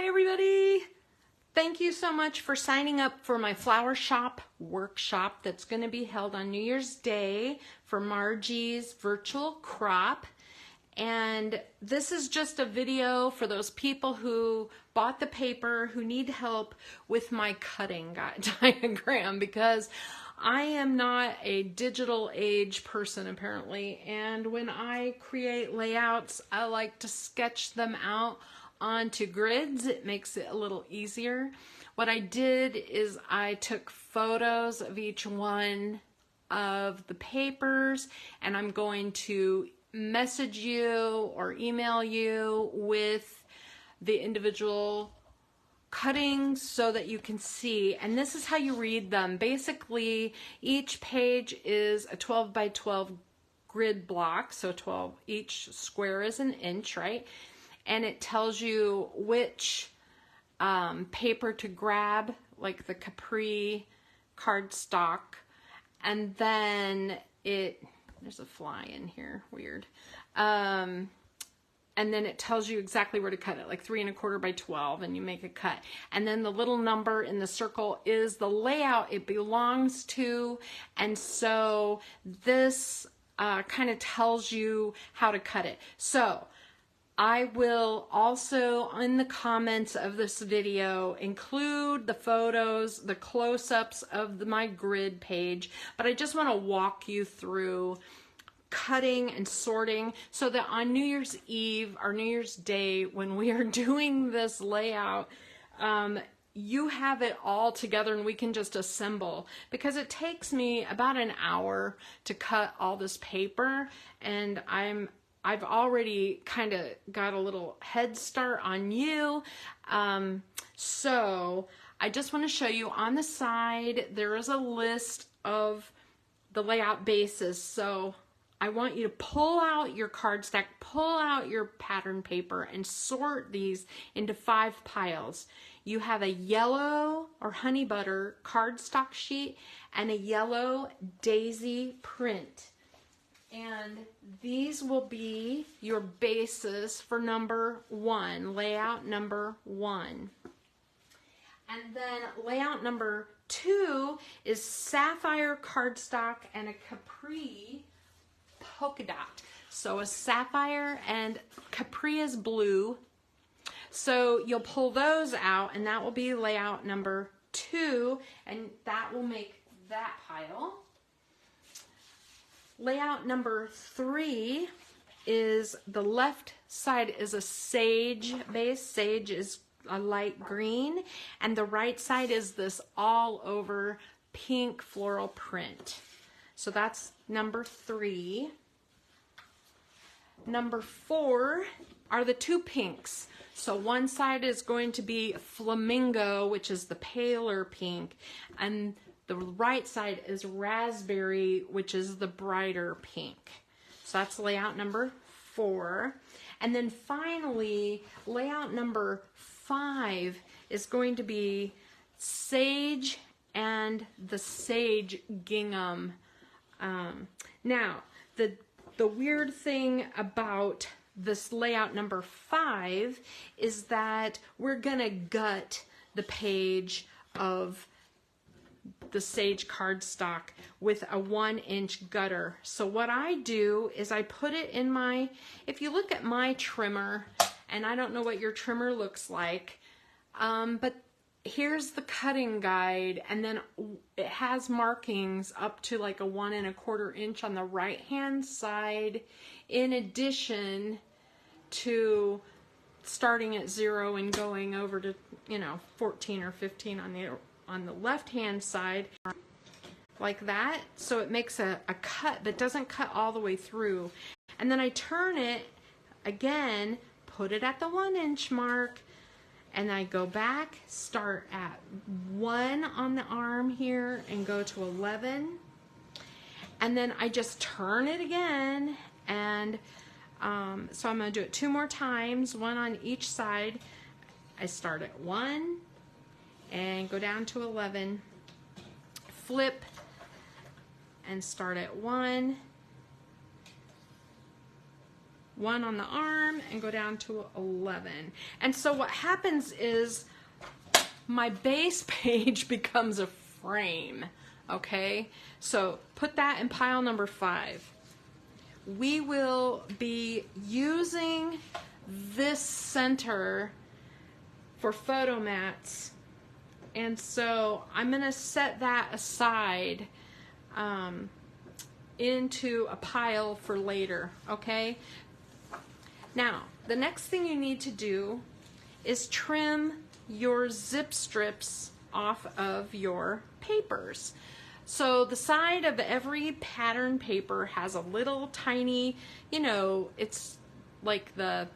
Hi everybody! Thank you so much for signing up for my flower shop workshop that's going to be held on New Year's Day for Margie's virtual crop. And this is just a video for those people who bought the paper, who need help with my cutting diagram, because I am not a digital age person apparently, and when I create layouts I like to sketch them out onto grids. It makes it a little easier. What I did is I took photos of each one of the papers, and I'm going to message you or email you with the individual cuttings so that you can see. And this is how you read them. Basically, each page is a 12 by 12 grid block, so 12, each square is an inch, right? And it tells you which paper to grab, like the Capri cardstock, and then there's a fly in here, weird. And then it tells you exactly where to cut it, like 3 1/4 by 12, and you make a cut. And then the little number in the circle is the layout it belongs to, and so this kind of tells you how to cut it. So I will also, in the comments of this video, include the photos, the close-ups of my grid page, but I just want to walk you through cutting and sorting so that on New Year's Eve or New Year's Day, when we are doing this layout, you have it all together and we can just assemble, because it takes me about an hour to cut all this paper, and I've already kind of got a little head start on you. So I just want to show you on the side, there is a list of the layout bases. So I want you to pull out your card stack, pull out your pattern paper, and sort these into 5 piles. You have a yellow or honey butter cardstock sheet and a yellow daisy print. And these will be your basis for number 1, layout number 1. And then layout number 2 is sapphire cardstock and a Capri polka dot. So a sapphire and Capri is blue. So you'll pull those out, and that will be layout number 2, and that will make that pile. Layout number 3 is the left side is a sage base. Sage is a light green, and the right side is this all over pink floral print. So that's number 3. Number 4 are the 2 pinks. So one side is going to be flamingo, which is the paler pink, and the right side is raspberry, which is the brighter pink. So that's layout number 4. And then finally, layout number 5 is going to be sage and the sage gingham. Now, the weird thing about this layout number 5 is that we're gonna gut the page of the sage cardstock with a 1-inch gutter. So what I do is I put it in my, if you look at my trimmer, and I don't know what your trimmer looks like, but here's the cutting guide, and then it has markings up to like a 1 1/4 inch on the right hand side, in addition to starting at 0 and going over to 14 or 15 on the left hand side, like that. So it makes a cut but doesn't cut all the way through. And then I turn it again, put it at the 1-inch mark, and I go back, start at 1 on the arm here and go to 11, and then I just turn it again, and so I'm going to do it 2 more times, 1 on each side. I start at 1 and go down to 11, flip and start at 1 1 on the arm and go down to 11. And so what happens is my base page becomes a frame, okay? So put that in pile number 5. We will be using this center for photo mats, and so I'm going to set that aside into a pile for later, okay? Now, the next thing you need to do is trim your zip strips off of your papers. So the side of every pattern paper has a little tiny, you know, it's like the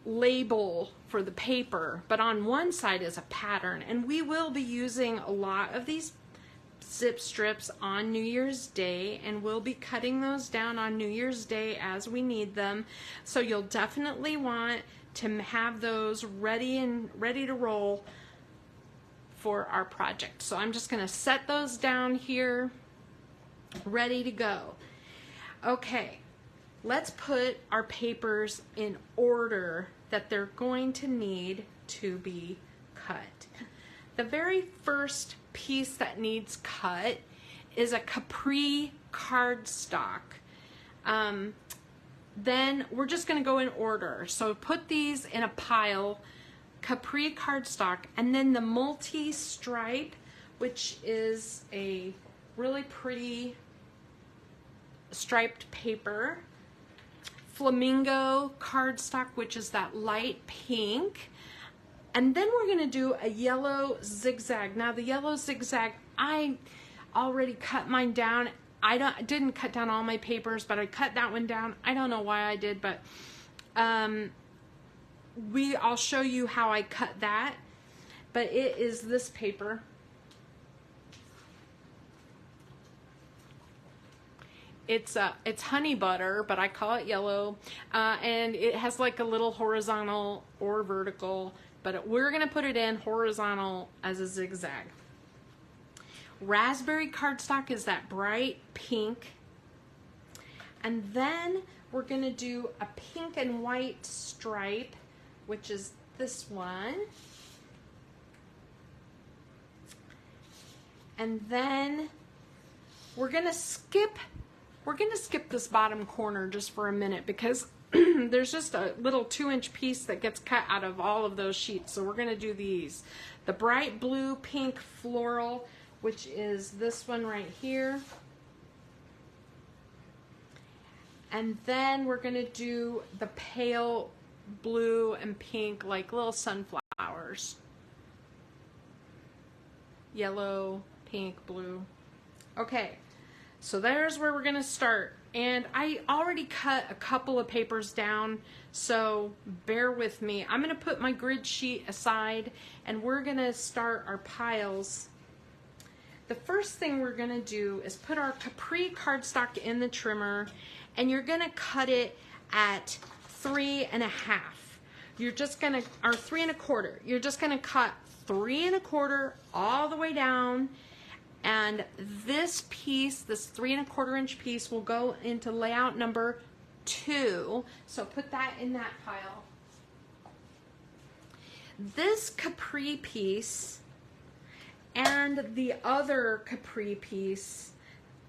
label for the paper, but on one side is a pattern, and we will be using a lot of these zip strips on New Year's Day, and we'll be cutting those down on New Year's Day as we need them. So you'll definitely want to have those ready to roll for our project. So I'm just going to set those down here, ready to go. Okay, let's put our papers in order that they're going to need to be cut. The very first piece that needs cut is a Capri cardstock. Then we're just going to go in order. So put these in a pile, Capri cardstock, and then the multi-stripe, which is a really pretty striped paper, flamingo cardstock, which is that light pink, and then we're going to do a yellow zigzag. Now the yellow zigzag, I already cut mine down. I didn't cut down all my papers, but I cut that one down. I don't know why I did, but I'll show you how I cut that. But it is this paper. It's honey butter, but I call it yellow, and it has like a little horizontal or vertical, but we're gonna put it in horizontal as a zigzag. Raspberry cardstock is that bright pink, and then we're gonna do a pink and white stripe, which is this one, and then we're gonna skip this bottom corner just for a minute because there's just a little 2-inch piece that gets cut out of all of those sheets. So we're going to do these. The bright blue pink floral, which is this one right here. And then we're going to do the pale blue and pink, like little sunflowers. Yellow, pink, blue. Okay. So there's where we're going to start, and I already cut a couple of papers down, so bear with me. I'm going to put my grid sheet aside, and we're going to start our piles. The first thing we're going to do is put our Capri cardstock in the trimmer, and you're going to cut it at 3.5. You're just going to, or 3 1/4. You're just going to cut 3 1/4 all the way down. And this piece, this 3 1/4-inch piece, will go into layout number 2. So put that in that pile. This Capri piece and the other Capri piece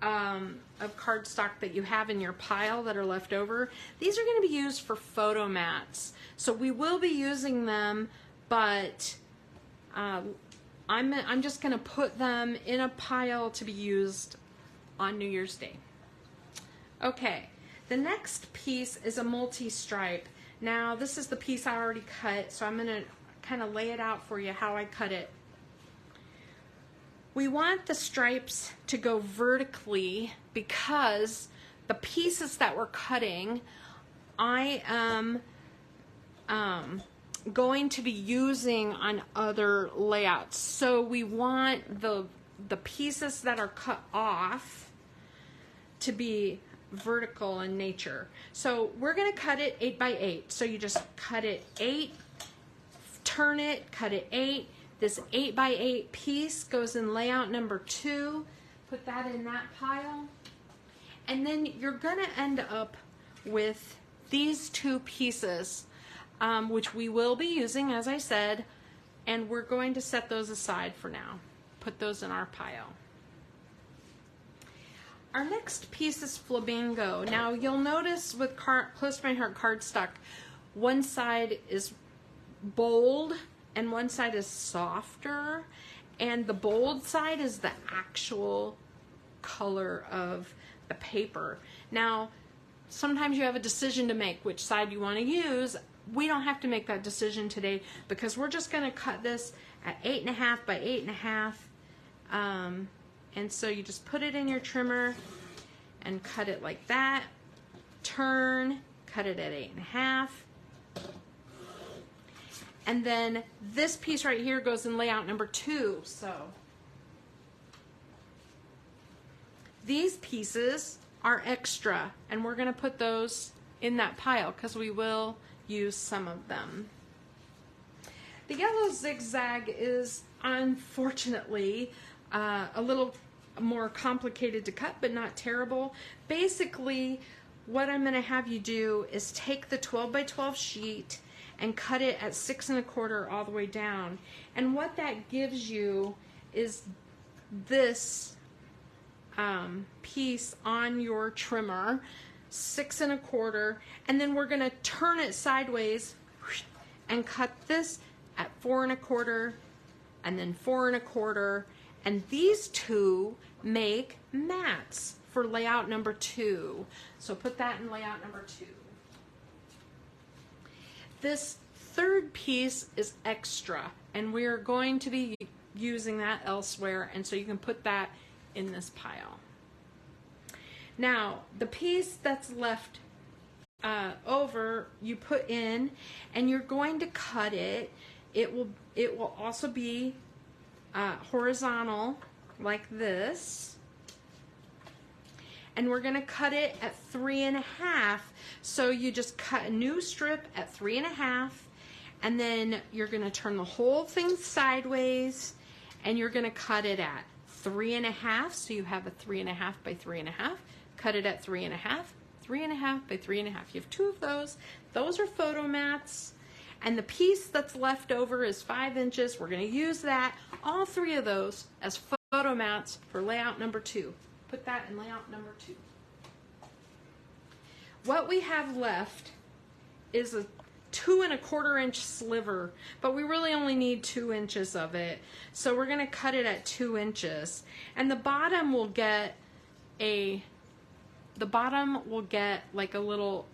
of cardstock that you have in your pile that are left over, these are going to be used for photo mats. So we will be using them, but I'm just going to put them in a pile to be used on New Year's Day. Okay, the next piece is a multi-stripe. Now this is the piece I already cut, so I'm going to kind of lay it out for you how I cut it. We want the stripes to go vertically because the pieces that we're cutting, I am going to be using on other layouts. So we want the pieces that are cut off to be vertical in nature. So we're going to cut it 8 by 8. So you just cut it 8, turn it, cut it 8. This 8 by 8 piece goes in layout number 2. Put that in that pile. And then you're going to end up with these two pieces, which we will be using, as I said, and we're going to set those aside for now. Put those in our pile. Our next piece is flamingo. Now you'll notice with Close to My Heart cardstock, one side is bold and one side is softer, and the bold side is the actual color of the paper. Now sometimes you have a decision to make which side you want to use. We don't have to make that decision today because we're just going to cut this at 8.5 by 8.5. And so you just put it in your trimmer and cut it like that. Turn, cut it at 8.5. And then this piece right here goes in layout number 2. So these pieces are extra, and we're going to put those in that pile because we will use some of them. The yellow zigzag is unfortunately a little more complicated to cut, but not terrible. Basically, what I'm going to have you do is take the 12 by 12 sheet and cut it at 6 1/4 all the way down. And what that gives you is this piece on your trimmer, 6 1/4, and then we're going to turn it sideways and cut this at 4 1/4 and then 4 1/4, and these two make mats for layout number 2. So put that in layout number 2. This third piece is extra, and we're going to be using that elsewhere, and so you can put that in this pile. Now, the piece that's left over, you put in, and you're going to cut it. It will also be horizontal like this, and we're going to cut it at 3 1/2. So you just cut a new strip at 3 1/2, and then you're going to turn the whole thing sideways, and you're going to cut it at 3 1/2. So you have a 3 1/2 by 3 1/2. Cut it at 3 1/2, 3 1/2 by 3 1/2. You have 2 of those. Those are photo mats. And the piece that's left over is 5 inches. We're going to use that, all 3 of those, as photo mats for layout number 2. Put that in layout number 2. What we have left is a 2 1/4 inch sliver, but we really only need 2 inches of it. So we're going to cut it at 2 inches. And the bottom will get like a little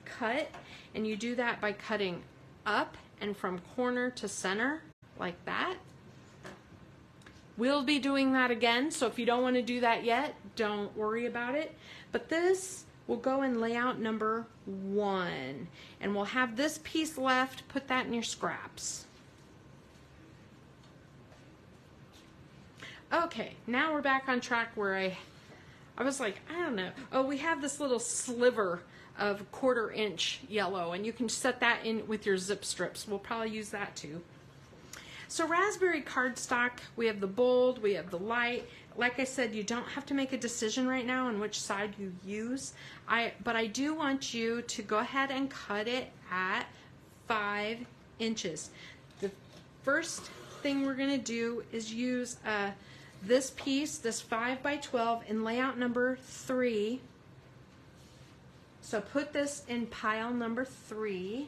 cut, and you do that by cutting up and from corner to center like that. We'll be doing that again, so if you don't want to do that yet, don't worry about it. But this will go in layout number 1, and we'll have this piece left. Put that in your scraps. Okay, now we're back on track where I was like, I don't know. Oh, we have this little sliver of 1/4 inch yellow, and you can set that in with your zip strips. We'll probably use that too. So raspberry cardstock, we have the bold, we have the light. Like I said, you don't have to make a decision right now on which side you use. But I do want you to go ahead and cut it at 5 inches. The first thing we're going to do is use this piece, this 5 by 12, in layout number 3. So put this in pile number 3.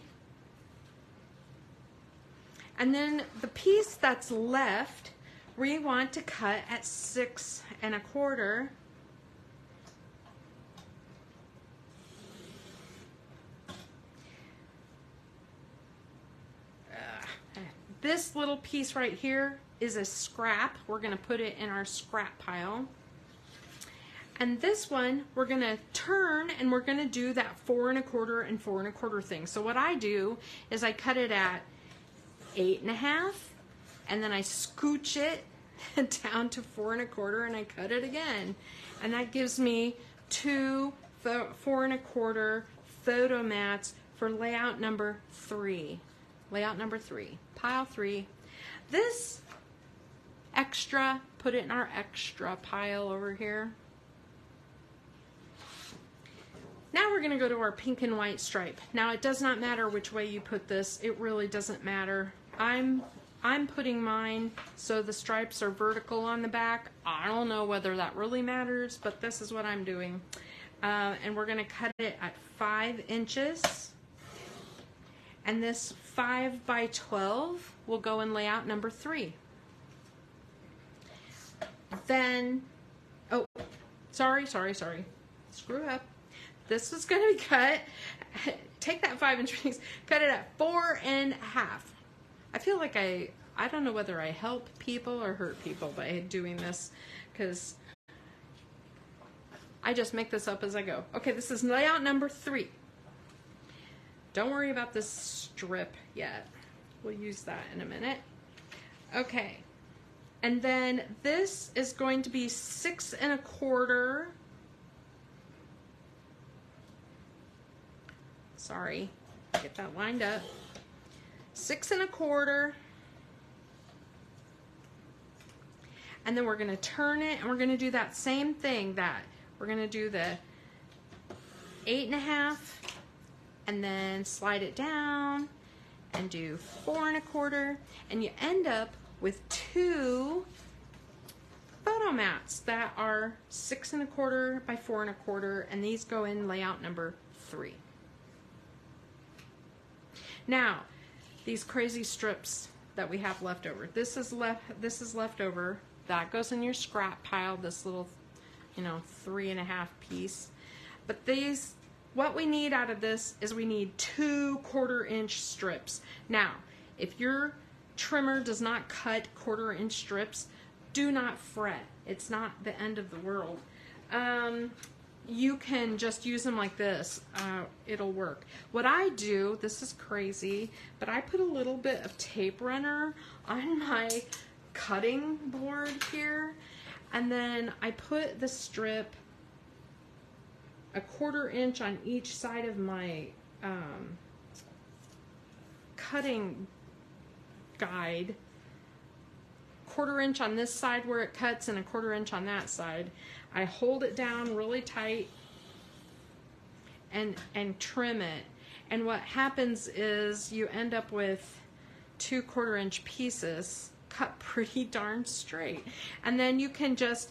And then the piece that's left, we want to cut at 6 1/4. This little piece right here is a scrap. We're going to put it in our scrap pile. And this one, we're going to turn, and we're going to do that 4 1/4 and 4 1/4 thing. So what I do is I cut it at 8 1/2, and then I scooch it down to 4 1/4, and I cut it again. And that gives me 2 4 1/4 photo mats for layout number 3. Layout number 3, pile 3. This extra, put it in our extra pile over here. Now we're going to go to our pink and white stripe. Now it does not matter which way you put this. It really doesn't matter. I'm putting mine so the stripes are vertical on the back. I don't know whether that really matters, but this is what I'm doing. And we're going to cut it at 5 inches. And this 5 by 12 will go in layout number 3. Then, oh, sorry. Screw up. This is going to be cut, take that 5-inch piece, cut it at 4.5. I feel like I don't know whether I help people or hurt people by doing this, because I just make this up as I go. Okay, this is layout number 3. Don't worry about this strip yet. We'll use that in a minute. Okay, and then this is going to be 6 1/4. Sorry, get that lined up. 6 1/4. And then we're going to turn it, and we're going to do that same thing. We're going to do the 8 1/2, and then slide it down and do 4 1/4, and you end up with 2 photo mats that are 6 1/4 by 4 1/4, and these go in layout number 3. Now, these crazy strips that we have left over. This is left over. That goes in your scrap pile, this little, 3 1/2 piece. But these, what we need out of this is we need 2 1/4-inch strips. Now, if your trimmer does not cut 1/4-inch strips, do not fret. It's not the end of the world. You can just use them like this. It'll work. What I do, this is crazy, but I put a little bit of tape runner on my cutting board here, and then I put the strip 1/4 inch on each side of my cutting guide. 1/4 inch on this side where it cuts and 1/4 inch on that side. I hold it down really tight and trim it. And what happens is you end up with 2 1/4-inch pieces cut pretty darn straight. And then you can just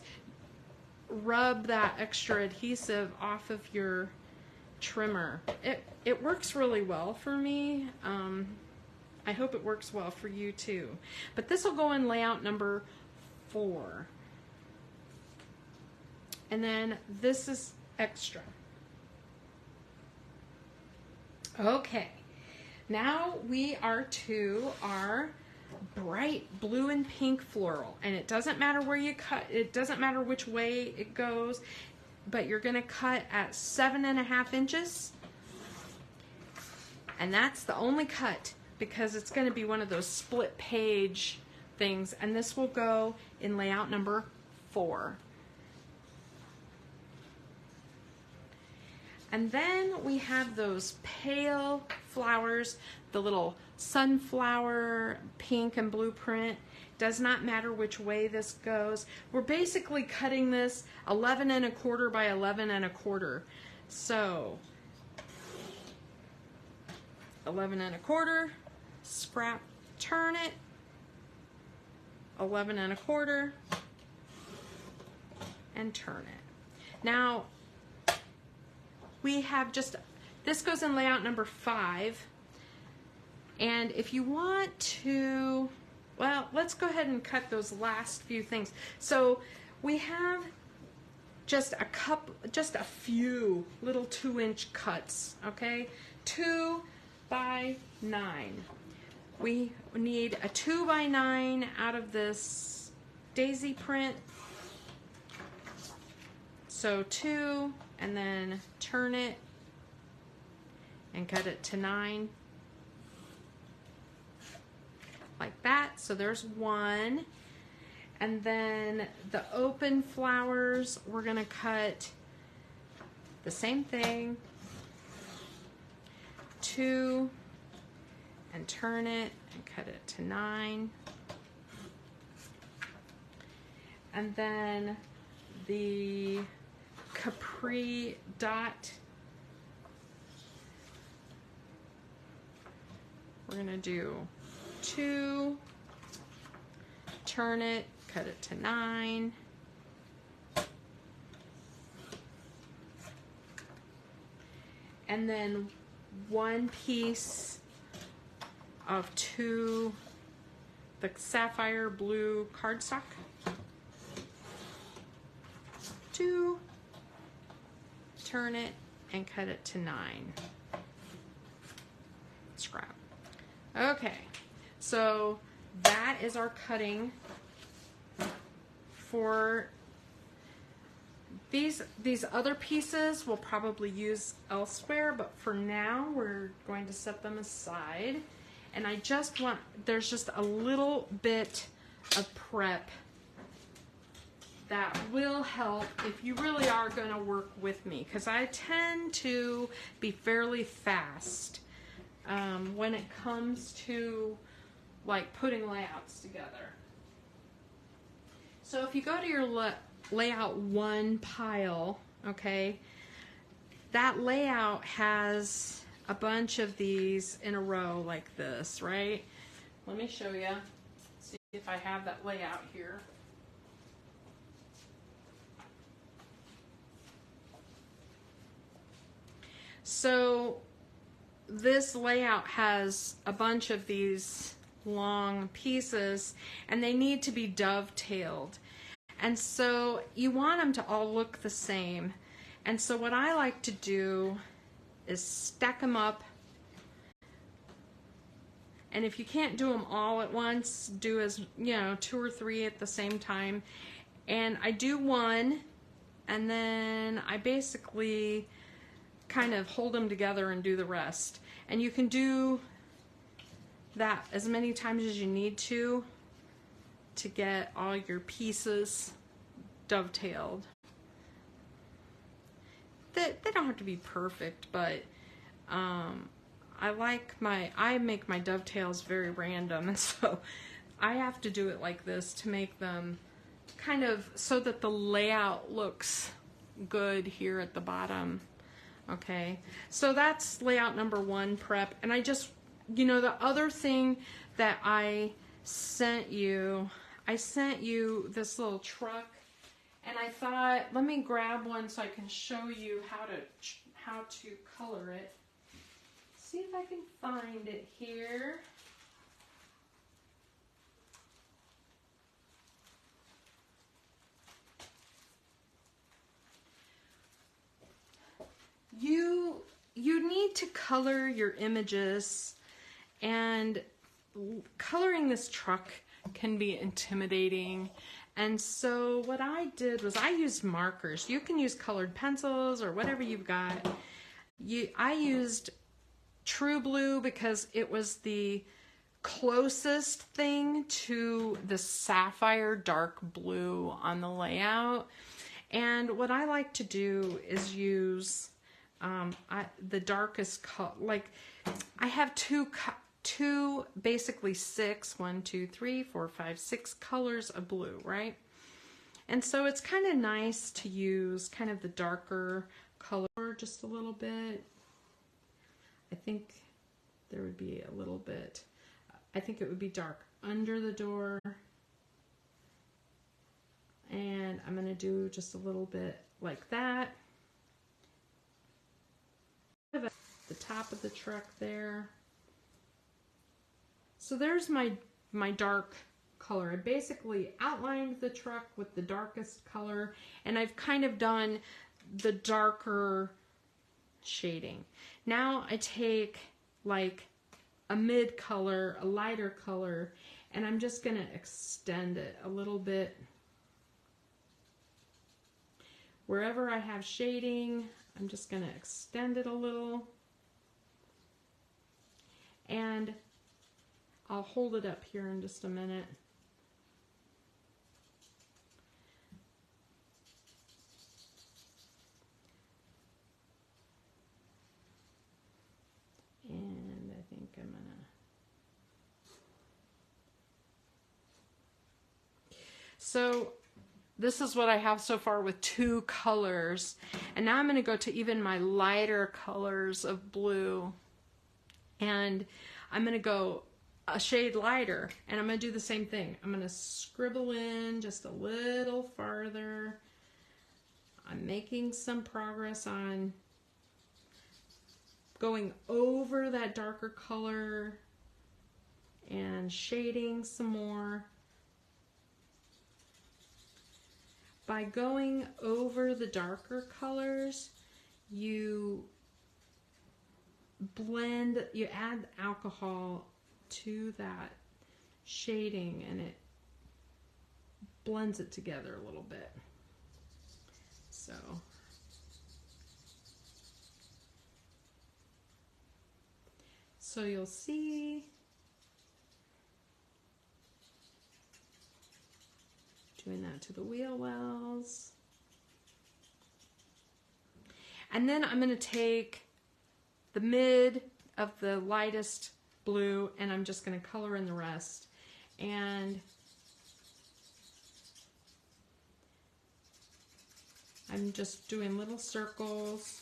rub that extra adhesive off of your trimmer. It works really well for me. I hope it works well for you too. But this will go in layout number 4. And then this is extra. Okay, now we are to our bright blue and pink floral, and it doesn't matter where you cut, it doesn't matter which way it goes, but you're going to cut at 7 1/2 inches, and that's the only cut because it's going to be one of those split page things, and this will go in layout number 4. And then we have those pale flowers, the little sunflower pink and blue print. Does not matter which way this goes. We're basically cutting this 11 1/4 by 11 1/4. So 11 1/4, scrap, turn it, 11 1/4, and turn it. Now, we have just, this goes in layout number 5, and if you want to, well, let's go ahead and cut those last few things. So we have just a few little 2-inch cuts, okay? 2 by 9. We need a 2 by 9 out of this daisy print. So 2, and then turn it and cut it to 9 like that. So there's 1, and then the open flowers, we're gonna cut the same thing, 2, and turn it and cut it to 9, and then the Capri dot we're gonna do 2, turn it, cut it to 9. And then 1 piece of 2, the sapphire blue cardstock. 2, turn it and cut it to 9. Scrap. Okay, so that is our cutting for these other pieces we'll probably use elsewhere, but for now we're going to set them aside. And I just want, there's just a little bit of prep that will help if you really are going to work with me, because I tend to be fairly fast when it comes to like putting layouts together. So if you go to your layout 1 pile, okay, that layout has a bunch of these in a row like this, right? Let me show you, see if I have that layout here. So this layout has a bunch of these long pieces, and they need to be dovetailed. And so you want them to all look the same. And so what I like to do is stack them up. And if you can't do them all at once, do as, you know, 2 or 3 at the same time. And I do 1, and then I basically kind of hold them together and do the rest. And you can do that as many times as you need to get all your pieces dovetailed. They don't have to be perfect, but I make my dovetails very random, and so I have to do it like this to make them kind of so that the layout looks good here at the bottom. Okay, so that's layout number 1 prep. And I just, you know, the other thing that I sent you this little truck, and I thought, let me grab one so I can show you how to color it. See if I can find it here. You need to color your images, and coloring this truck can be intimidating. And so what I did was I used markers. You can use colored pencils or whatever you've got. I used True Blue because it was the closest thing to the sapphire dark blue on the layout. And what I like to do is use the darkest color. Like I have two basically 6, 1, 2, 3, 4, 5, 6 colors of blue, right? And so it's kind of nice to use kind of the darker color just a little bit. I think there would be a little bit, I think it would be dark under the door. And I'm going to do just a little bit like that. The top of the truck there. So there's my dark color. I basically outlined the truck with the darkest color, and I've kind of done the darker shading. Now I take like a mid color, a lighter color, and I'm just going to extend it a little bit. Wherever I have shading, I'm just going to extend it a little. And I'll hold it up here in just a minute. And I think I'm gonna. So this is what I have so far with 2 colors. And now I'm gonna go to even my lighter colors of blue. And I'm going to go a shade lighter, and I'm going to do the same thing. I'm going to scribble in just a little farther. I'm making some progress on going over that darker color and shading some more. By going over the darker colors, you blend, you add alcohol to that shading, and it blends it together a little bit. So you'll see doing that to the wheel wells. And then I'm going to take the mid of the lightest blue, and I'm just going to color in the rest. And I'm just doing little circles.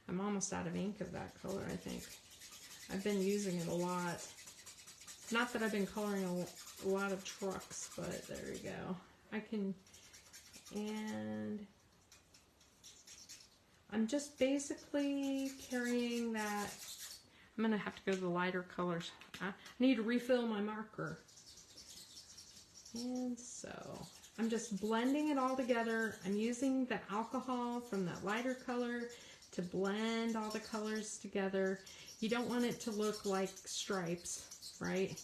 I'm almost out of ink of that color, I think. I've been using it a lot. Not that I've been coloring a lot of trucks, but there you go. I can, and I'm just basically carrying that. I'm gonna have to go to the lighter colors. I need to refill my marker. And so I'm just blending it all together. I'm using the alcohol from that lighter color to blend all the colors together. You don't want it to look like stripes, right?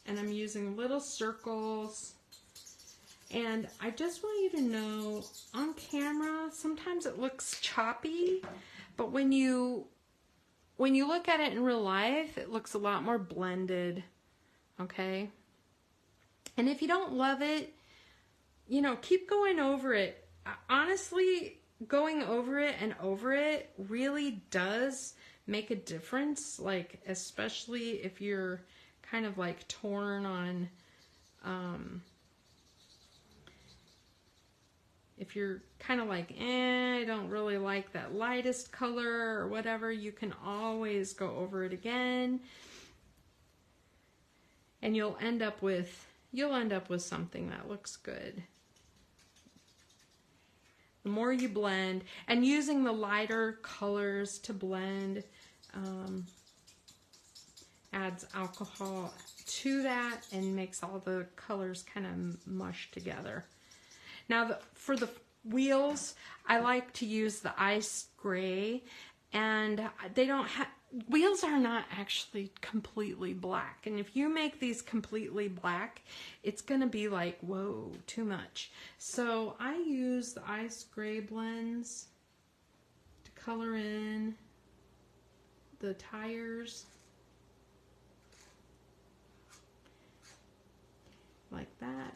And I'm using little circles. And I just want you to know, on camera, sometimes it looks choppy, but when you look at it in real life, it looks a lot more blended, okay? And if you don't love it, you know, keep going over it. Honestly, going over it and over it really does make a difference, like especially if you're kind of like torn on, if you're kind of like, I don't really like that lightest color or whatever, you can always go over it again, and you'll end up with something that looks good. The more you blend, and using the lighter colors to blend adds alcohol to that and makes all the colors kind of mush together. Now for the wheels, I like to use the ice gray, and they don't have, wheels are not actually completely black, and if you make these completely black, it's gonna be like, whoa, too much. So I use the ice gray blends to color in the tires like that.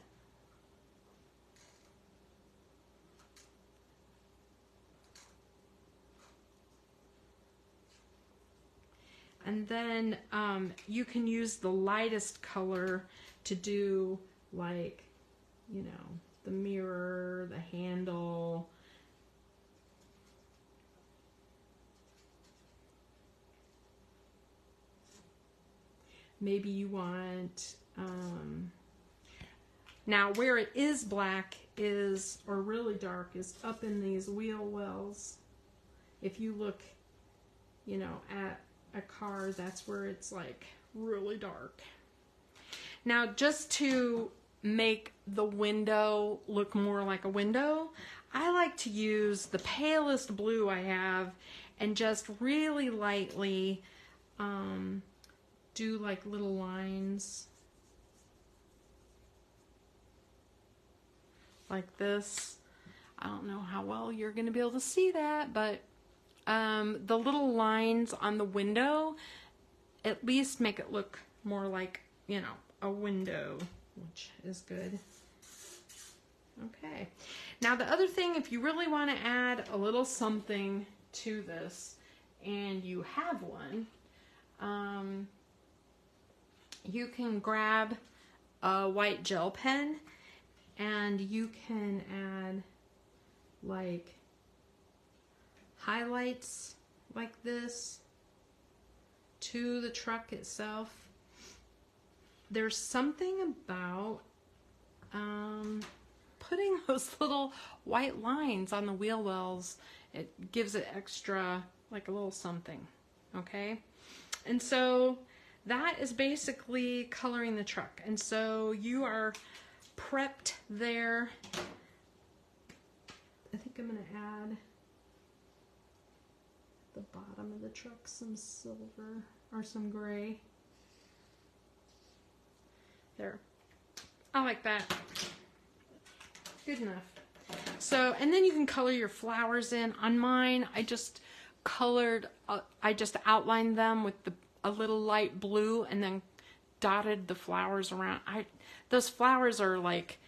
And then you can use the lightest color to do, like, you know, the mirror, the handle. Maybe you want, now where it is black is, or really dark, is up in these wheel wells. If you look, you know, at a car, that's where it's like really dark. Now, just to make the window look more like a window, I like to use the palest blue I have and just really lightly do like little lines like this. I don't know how well you're going to be able to see that, but the little lines on the window at least make it look more like, you know, a window, which is good. Okay. Now the other thing, if you really want to add a little something to this, and you have one, you can grab a white gel pen and you can add like highlights like this to the truck itself. There's something about putting those little white lines on the wheel wells. It gives it extra, like a little something, okay? And so that is basically coloring the truck. And so you are prepped there. I think I'm gonna add the bottom of the truck some silver or some gray. There. I like that. Good enough. So, and then you can color your flowers in. On mine, I just colored, I just outlined them with a little light blue and then dotted the flowers around. Those flowers are like,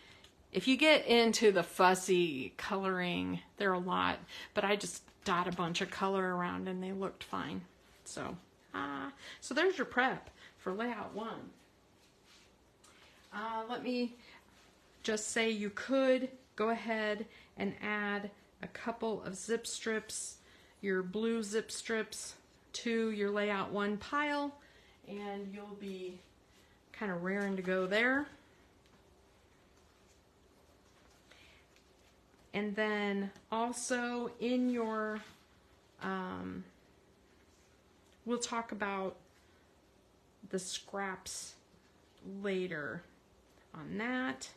if you get into the fussy coloring, they're a lot, but I just dot a bunch of color around and they looked fine. So, so there's your prep for layout 1. Let me just say you could go ahead and add a couple of zip strips, your blue zip strips, to your layout 1 pile, and you'll be kind of raring to go there. And then also in your, we'll talk about the scraps later on that.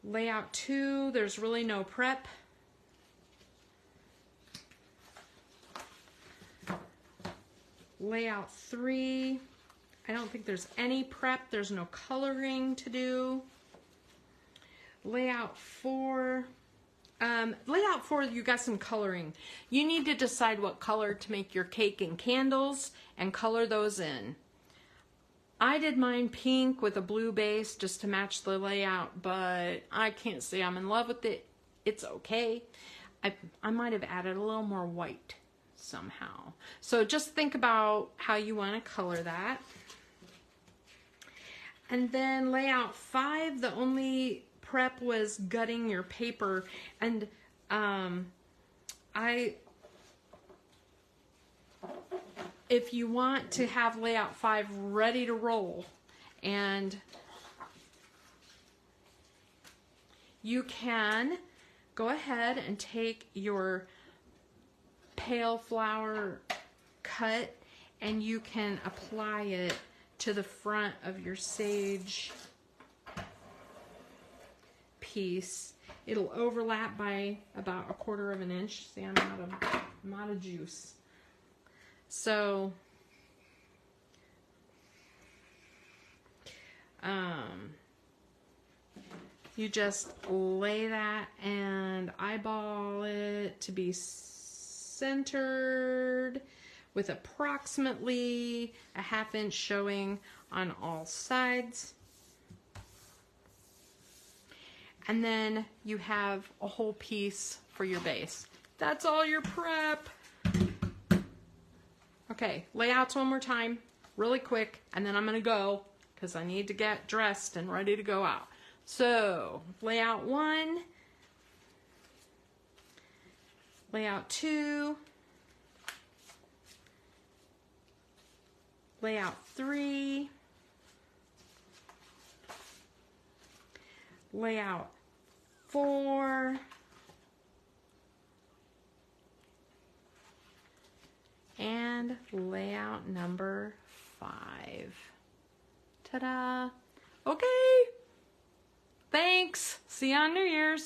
Layout 2, there's really no prep. Layout 3, I don't think there's any prep. There's no coloring to do. Layout 4, you got some coloring. You need to decide what color to make your cake and candles and color those in. I did mine pink with a blue base just to match the layout, but I can't say I'm in love with it. It's okay. I might have added a little more white somehow. So just think about how you want to color that. And then layout 5, the only prep was gutting your paper, and if you want to have layout 5 ready to roll, and you can go ahead and take your pale flower cut and you can apply it to the front of your sage piece. It'll overlap by about 1/4 of an inch. See, I'm out of juice. So, you just lay that and eyeball it to be centered with approximately a 1/2 inch showing on all sides. And then you have a whole piece for your base. That's all your prep. Okay, layouts one more time, really quick, and then I'm gonna go because I need to get dressed and ready to go out. So, layout 1, layout 2, layout 3, layout 4, and layout number 5. Ta-da! Okay, thanks. See you on New Year's.